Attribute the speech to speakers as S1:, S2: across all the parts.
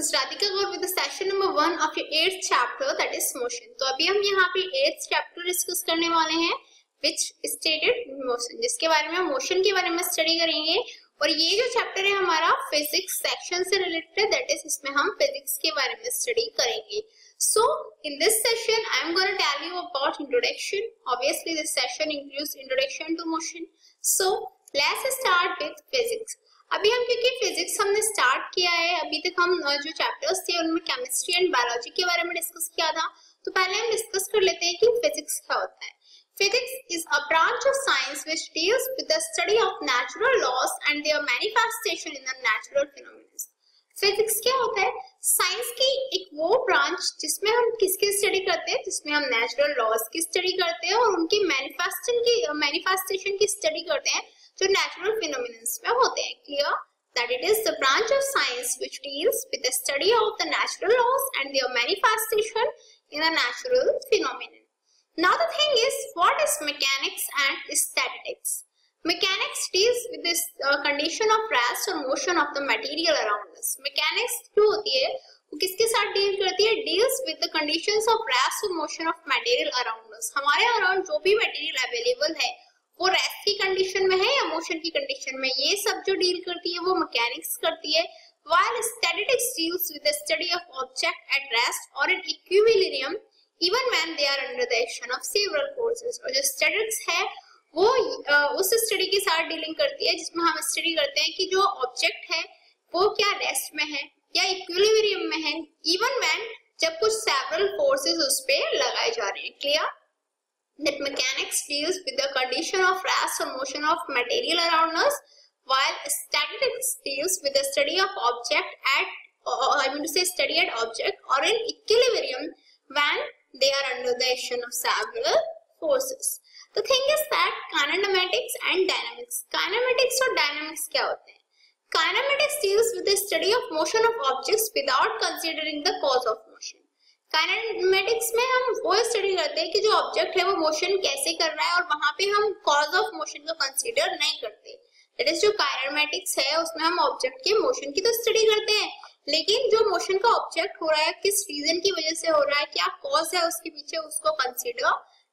S1: is Radhika Gaur with the session number 1 of your 8th chapter, that is motion. तो अभी हम यहाँ पे 8th chapter डिस्कस करने वाले हैं which stated motion, जिसके बारे में हम मोशन के बारे में स्टडी करेंगे। और ये जो चैप्टर है हमारा फिजिक्स सेक्शन से रिलेटेड है, दैट इज इसमें हम फिजिक्स के बारे में स्टडी करेंगे। So in this session I am going to tell you about introduction. Obviously this session includes introduction to motion. So let's start with physics. अभी हम क्योंकि फिजिक्स हमने स्टार्ट किया है, अभी तक हम जो चैप्टर्स थे उनमें केमिस्ट्री एंड बायोलॉजी के बारे में डिस्कस किया था, तो पहले हम डिस्कस कर लेते हैं कि फिजिक्स क्या होता है। Physics is a branch of science which deals with the study of natural laws and their manifestation in the natural phenomena. Physics क्या होता है? साइंस की एक वो ब्रांच जिसमें हम किसकी स्टडी करते हैं, जिसमें हम नेचुरल लॉज की स्टडी करते हैं और उनकी मैनिफेस्टेशन की स्टडी करते हैं जो नेचुरल फिनोमेनन्स में होते हैं। Clear? That it is the branch of science which deals with the study of the natural laws and their manifestation in the natural phenomenon. Now the thing is, what is mechanics and statistics? Mechanics deals with this condition of rest or motion of the material around us. Mechanics जो होती है वो किसके साथ deal करती है? Deals with the conditions of rest or motion of material around us. हमारे around जो भी मटेरियल अवेलेबल है वो रेस्ट की कंडीशन में है या मोशन की कंडीशन में, ये सब जो डील करती है वो मैकेनिक्स करती है। While statistics deals with the study of object at rest or in equilibrium even when they are under the action of several forces. और जो स्टैटिस्टिक्स है वो उस स्टडी के साथ डीलिंग करती है जिसमें हम स्टडी करते हैं कि जो ऑब्जेक्ट है वो क्या रेस्ट में है या इक्विलिब्रियम में है, इवन व्हेन जब कुछ सेवरल फोर्सेस उस पे लगाए जा रहे हैं। Clear? That mechanics deals with the condition of rest or motion of material around us, while statistics deals with the study of object study at object or in equilibrium when they are under the action of several forces. The thing is that kinematics and dynamics. Kinematics और dynamics क्या होते हैं? Kinematics deals with the study of motion of objects without considering the cause of motion. Kinematics में हम वो study करते हैं कि जो ऑब्जेक्ट है वो मोशन कैसे कर रहा है और वहां पे हम कॉज ऑफ मोशन को कंसीडर नहीं करते। दैट इज जो काइनेमेटिक्स है उसमें हम ऑब्जेक्ट के मोशन की तो स्टडी करते हैं, लेकिन जो मोशन का ऑब्जेक्ट हो रहा है किस रीजन की वजह से हो रहा है, क्या कॉज है उसके पीछे, उसको कंसीडर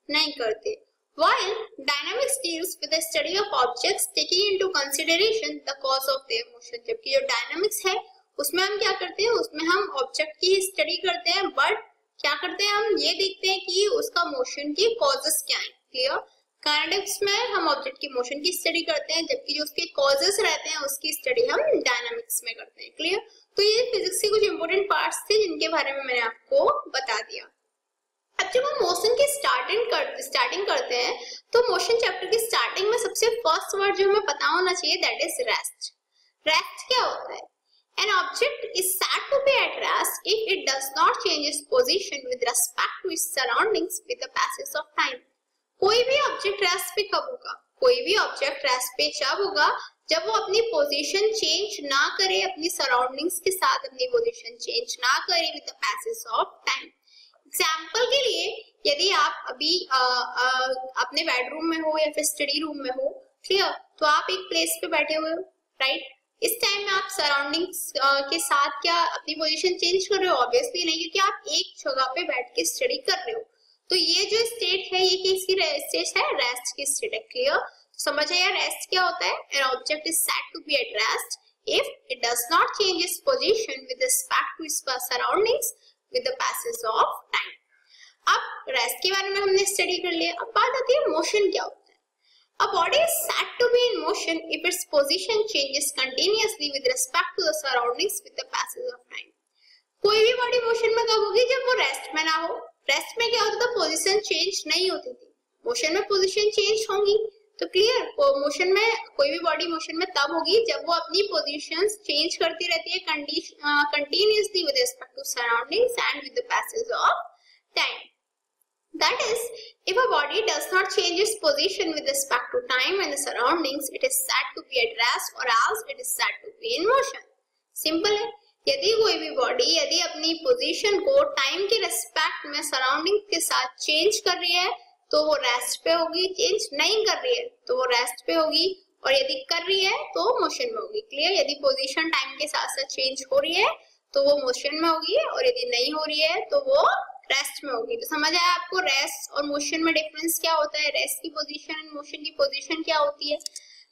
S1: नहीं करते। While dynamics deals with the study of objects taking into consideration the cause of their motion. जबकि जो डायनामिक्स है उसमें हम क्या करते हैं, उसमें हम ऑब्जेक्ट की स्टडी करते हैं, बट क्या करते हैं, हम ये देखते हैं कि उसका मोशन की कॉजेस क्या है। क्लियर? काइनेटिक्स में हम ऑब्जेक्ट की मोशन की स्टडी करते हैं, जबकि जो उसके कॉजेस रहते हैं उसकी स्टडी हम डायनामिक्स में करते हैं। क्लियर? तो ये फिजिक्स के कुछ इंपॉर्टेंट पार्ट्स थे जिनके बारे में मैंने आपको बता दिया। अब जब हम मोशन की स्टार्टिंग करते हैं तो मोशन चैप्टर की स्टार्टिंग में सबसे फर्स्ट वर्ड जो हमें पता होना चाहिए दैट इज रेस्ट। रेस्ट क्या होता है? An object is said to be at rest if it does not change its position with respect to its surroundings with the passage of time. कोई भी ऑब्जेक्ट रेस्ट पे कब होगा? कोई भी ऑब्जेक्ट रेस्ट पे जब होगा जब वो अपनी पोजीशन चेंज ना करे, अपनी सराउंडिंग्स के साथ अपनी पोजीशन चेंज ना करे with the passage of time. Example के लिए यदि आप अभी अपने बेडरूम में हो या फिर स्टडी रूम में हो, क्लियर, तो आप एक प्लेस पे बैठे हुए हो, राइट? इस टाइम में आप सराउंडिंग्स के साथ क्या अपनी पोजीशन चेंज कर रहे हो? ऑब्वियसली नहीं, क्योंकि आप एक जगह पे बैठ के स्टडी कर रहे हो। तो ये जो स्टेट है ये किसकी स्टेट है? रेस्ट की स्टेट है। क्लियर? समझ आया रेस्ट क्या होता है? An object is said to be at rest if it does not change its position with respect to its surroundings with the passage of time. अब रेस्ट के बारे में हमने स्टडी कर लिया। अब बात आती है मोशन क्या होता है। A body is said to be in motion if its position changes continuously with respect to the surroundings with the passage of time. कोई भी बॉडी मोशन में कब होगी? जब वो रेस्ट में ना हो। रेस्ट में क्या होता था? पोजीशन चेंज नहीं होती थी। मोशन में पोजीशन चेंज होंगी। तो क्लियर? मोशन में कोई भी बॉडी मोशन में तब होगी जब वो अपनी पोजीशंस चेंज करती रहती है continuously with respect to surroundings and with the passage of time. That is, if a body does not change its position with respect to time and the surroundings, it is said to be at rest or else it is said to be in motion. Simple है। यदि कोई भी body यदि अपनी position को time के respect में surrounding के साथ चेंज कर रही है तो वो रेस्ट पे होगी, चेंज नहीं कर रही है तो वो रेस्ट पे होगी, और यदि कर रही है तो मोशन में होगी। क्लियर? यदि पोजीशन टाइम के साथ साथ चेंज हो रही है तो वो मोशन में होगी, और यदि नहीं हो रही है तो वो रेस्ट में होगी। तो समझ आया आपको रेस्ट और मोशन में डिफरेंस क्या होता है, रेस्ट की पोजीशन एंड मोशन की पोजीशन क्या होती है।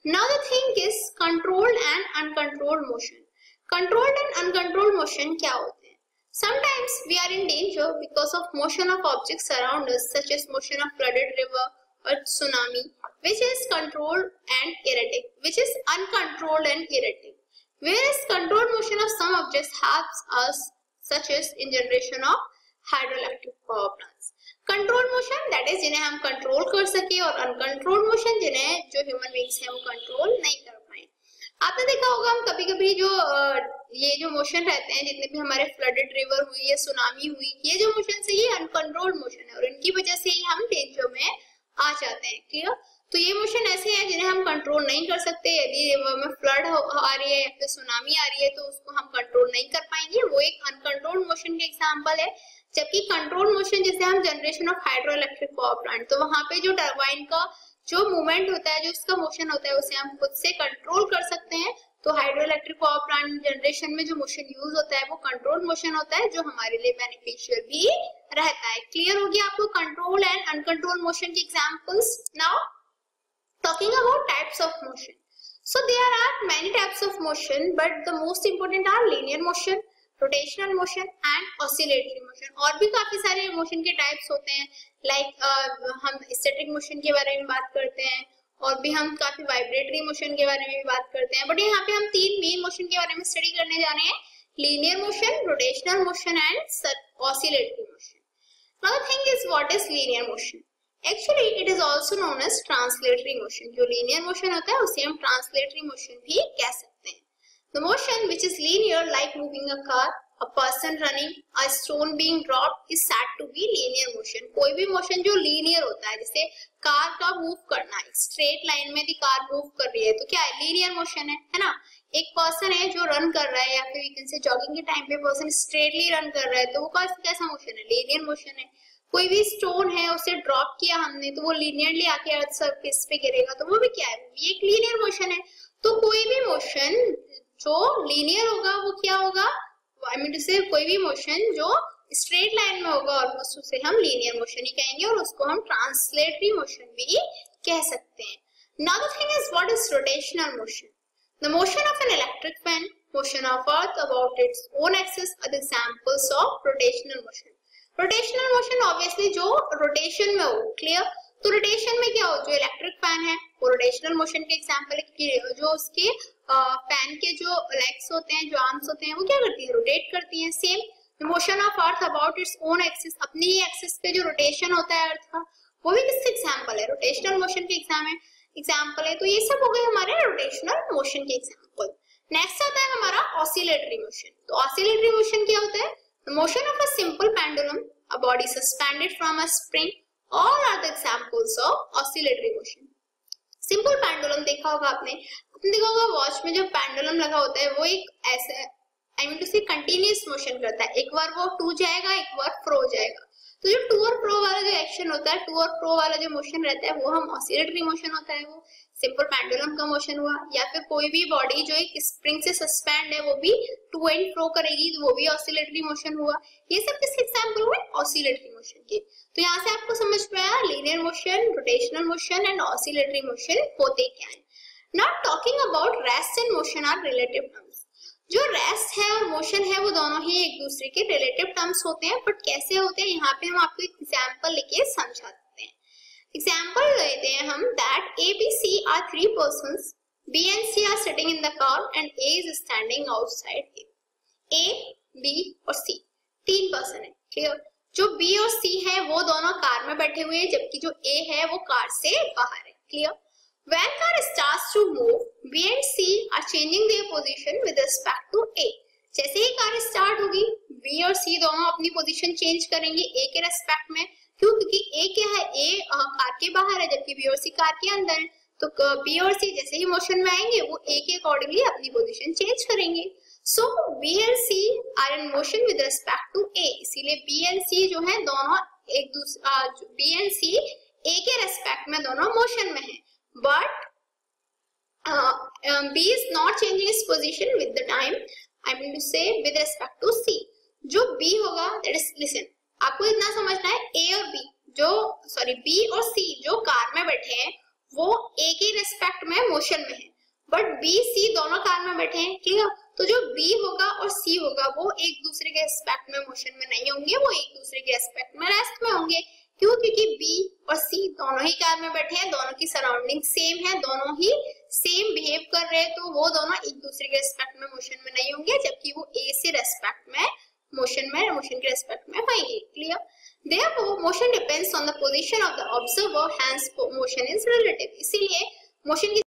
S1: Now the thing is controlled and uncontrolled motion. Controlled and uncontrolled motion क्या होते हैं? Sometimes we are in danger because of motion of objects around us, such as motion of flooded river or tsunami, which is controlled and erratic, which is uncontrolled and erratic. Whereas controlled motion of some objects helps us, such as in generation of hydroelectric power plants. Control motion that is जिन्हें हम control कर सके, और uncontrolled motion जिन्हें जो human beings हैं वो control नहीं कर पाए। आपने देखा होगा हम कभी कभी जो ये जो मोशन रहते हैं, जितने भी हमारे फ्लडेड रिवर हुई या सुनामी हुई, ये जो मोशन है ये अनकंट्रोल्ड मोशन है और इनकी वजह से ही हम डेंजर में आ जाते हैं। क्लियर? तो ये मोशन ऐसे हैं जिन्हें हम कंट्रोल नहीं कर सकते। यदि रिवर में फ्लड आ रही है या फिर सुनामी आ रही है तो उसको हम कंट्रोल नहीं कर पाएंगे, वो एक अनकंट्रोल्ड मोशन का एग्जांपल है। जबकि कंट्रोल मोशन जैसे हम generation of hydro electric power plant, तो वहां पे जो टरबाइन का जो मूवमेंट होता है, जो उसका मोशन होता है, उसे हम खुद से कंट्रोल कर सकते हैं। तो hydro electric power plant generation में जो मोशन यूज होता है वो कंट्रोल मोशन होता है, जो हमारे लिए बेनिफिशियल भी रहता है। क्लियर हो गया आपको कंट्रोल एंड अनकंट्रोल मोशन के examples. Now talking about types of motion, so there are many types of motion, but the most important are linear motion, rotational motion and oscillatory motion. और भी काफी सारे motion के types होते हैं, like हम static motion के बारे में बात करते हैं, और भी हम काफी वाइब्रेटरी मोशन के बारे में भी बात करते हैं। बट यहाँ पे हम तीन मेन मोशन के बारे में स्टडी करने जा रहे हैं, linear motion, rotational motion and oscillatory motion. Now the thing is what is linear motion? Actually it is also known as translatory motion. जो लीनियर मोशन होता है उसे हम ट्रांसलेटरी मोशन भी कह सकते हैं। The motion which is linear, like moving a car, a person running, a stone being dropped, is said to be linear motion. कोई भी मोशन जो लीनियर होता है, जैसे कार का मूव करना, स्ट्रेट लाइन में दी कार मूव कर रही है तो क्या है? लीनियर मोशन है ना। एक पर्सन है जो रन कर रहा है, या फिर वी कैन से जॉगिंग के टाइम पे पर्सन स्ट्रेटली रन कर रहा है, तो वो कैसा मोशन है? लीनियर मोशन है। कोई भी स्टोन है उसे ड्रॉप किया हमने तो वो लीनियरली आके अर्थ सरफेस पे गिरेगा, तो वो भी क्या है? ये एक लीनियर मोशन है। तो कोई भी मोशन जो लीनियर होगा वो क्या होगा? आई मीन टू से कोई भी मोशन जो स्ट्रेट लाइन में होगा ऑलमोस्ट उसे हम लीनियर मोशन ही कहेंगे, और उसको हम ट्रांसलेटरी मोशन भी कह सकते हैं। Now the thing is what is rotational motion? The motion of an electric fan, motion of earth about its own axis are examples of rotational motion. Rotational motion obviously जो rotation में हो। Clear? तो rotation में क्या हो? जो electric fan है वो रोटेशनल मोशन के एग्जांपल है। जो उसके फैन के जो लेग्स होते हैं, जो आर्म्स होते हैं, वो क्या करती है? रोटेट करती हैं। Same motion of earth about its own axis, अपनी ही एक्सिस पे जो रोटेशन होता है अर्थ का, वो भी किसका एग्जांपल है? रोटेशनल मोशन के एग्जांपल है। तो ये सब हो गए हमारे रोटेशनल मोशन के एग्जांपल। नेक्स्ट आता है हमारा ऑसिलेटरी मोशन। तो ऑसिलेटरी मोशन क्या होता है? The motion of a simple pendulum, a body suspended from a spring, all are the examples of oscillatory motion. Simple pendulum देखा होगा आपने देखा होगा वॉच में जो पेंडुलम लगा होता है वो एक ऐसे आई मीन टू से कंटिन्यूअस मोशन करता है। एक बार वो टू जाएगा, एक बार फ्रो जाएगा। तो जो टू और फ्रो वाला जो एक्शन होता है, टू और फ्रो वाला जो मोशन रहता है वो हम ऑसिलेटरी मोशन होता है, वो सिंपल पेंडुलम का मोशन हुआ। या फिर कोई भी बॉडी जो एक स्प्रिंग से सस्पेंड है वो भी टू एंड फ्रो करेगी, तो वो भी ऑसिलेटरी मोशन हुआ। ये सब किसके एग्जांपल हुए? ऑसिलेटरी मोशन के। तो यहाँ से आपको समझ में आया linear motion, rotational motion and oscillatory motion होते क्या है। Now talking about rest and motion are relative terms. जो रेस्ट है और मोशन है वो दोनों ही एक दूसरे के रिलेटिव टर्म्स होते हैं, बट कैसे होते हैं यहाँ पे हम आपको एक एग्जांपल लेके समझा देते हैं। एग्जांपल लेते हैं हम that A, B, C are three persons. B and C are sitting in the car and A is standing outside it. A, B और C तीन पर्सन है। क्लियर? जो B और C है वो दोनों कार में बैठे हुए हैं, जबकि जो A है वो कार से बाहर है। Clear? When car starts to move, B and C are changing their position with respect to A. जैसे ही कार स्टार्ट होगी B और C दोनों अपनी पोजीशन चेंज करेंगे A के रेस्पेक्ट में। क्यों? क्योंकि A क्या है? A कार के बाहर है, जबकि B और C कार के अंदर है। तो B और C जैसे ही मोशन में आएंगे वो A के अकॉर्डिंगली अपनी पोजीशन चेंज करेंगे। So B and C are in motion with respect to A. इसीलिए B and C जो है दोनों एक दूसरा B and C A के रेस्पेक्ट में दोनों मोशन में है। But B is not changing its position with the time. I late से विद रिस्पेक्ट टू सी, जो बी होगा दैट इज, लिसन आपको इतना समझना है, ए और बी बी और सी जो कार में बैठे हैं वो ए के रिस्पेक्ट में मोशन में है, बट बी सी दोनों कार में बैठे हैं, ठीक है। तो जो बी होगा और सी होगा वो एक दूसरे के रिस्पेक्ट में मोशन में नहीं होंगे, वो एक दूसरे के रिस्पेक्ट में रेस्ट में होंगे। क्यों? क्योंकि बी और सी दोनों ही कार में बैठे हैं, दोनों की सराउंडिंग सेम है, दोनों ही सेम बिहेव कर रहे हैं, तो वो दोनों एक दूसरे के रिस्पेक्ट में मोशन में नहीं होंगे, जबकि वो ए से रेस्पेक्ट में मोशन के रेस्पेक्ट में होंगे। Clear? Therefore, motion depends on the position of the observer, hence motion is relative. इसीलिए मोशन की